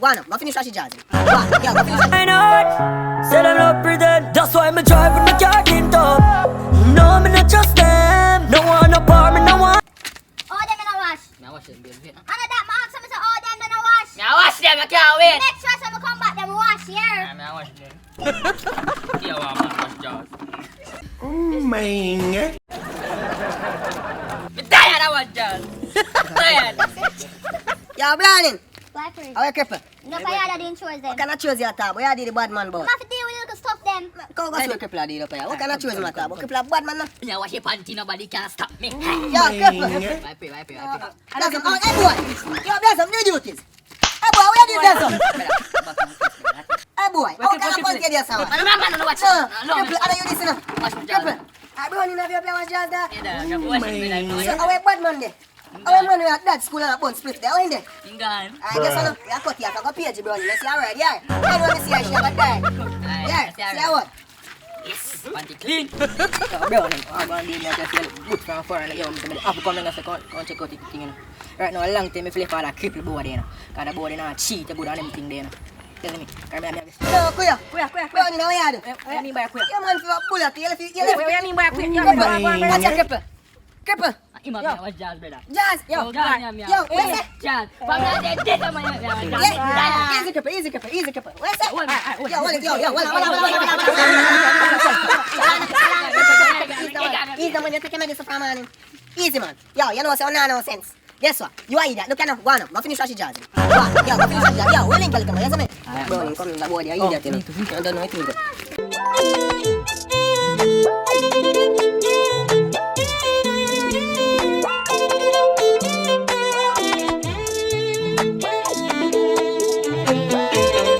Wanna, go finish what she jazzing. Yeah, go finish what I know, say them not pretend. That's why me drive with my car tint up. No, me not trust them. No one no bar, me no one. All them in a wash. Me wash them, baby. And that mark, some say all them in a wash. Me wash them, I can't wait. Next wash, when we come back, them wash here. Me wash them. Here, one man wash jaws. Man. Me tired of wash jaws. Tired. Yeah, Browning. Blackberry. How you cripple? No, I had didn't choose them. What kind of choose you talk about? You did the bad man, boy. I have to deal with little stuff them. Go see what cripple did up here. What kind of choose you talk about? Cripple a bad man, no? Me wash your panty, nobody can stop me. Yeah, cripple. Wipe it. Blossom, oh, hey boy. Yo, Blossom, do duties. Hey boy, where you do Blossom? Hey boy, how can I punch you there, son? Man, no watch. No, cripple, how do you listen? Wash my jaws. Cripple, I don't even have your play watch jazz there. Yeah, wash it. So, how a bad man there? How a man we at that school and a bun split there? How in there? You gone. I guess I know. We are cut here. I got page, bro. You see, alright, yeah. I don't want to see her. She have a die. Yeah, see her what? Yes, panty clean. So, bro, I'm going to be just feel good from afar. And yo, I have to come in and say, come check out the thing, you know. Right now, a long time I feel for that cripple board, you know. Because the board, you know, cheat good and everything there, you know. Tell me. Come here, no, Kuya. Bro, you know what you do? What do you mean by queer? You man feel a bullet. You left. What do you mean by queer? Watch your cripple. Cripple. Ima me wash jazz, brother. Jazz. Yo, where's it? Jazz. From that day, I'm Yeah, easy cripple. Where's it? Easy man, you take medicine from man. Easy man. Yo, you know say no sense. Guess what? You are idiot. Look at now. Go on. Go finish what she jazz. Yo, go finish what she jazz. Yo, we link come. You see me? Bro, you come in the board. You idiot. You know. I don't know what you do.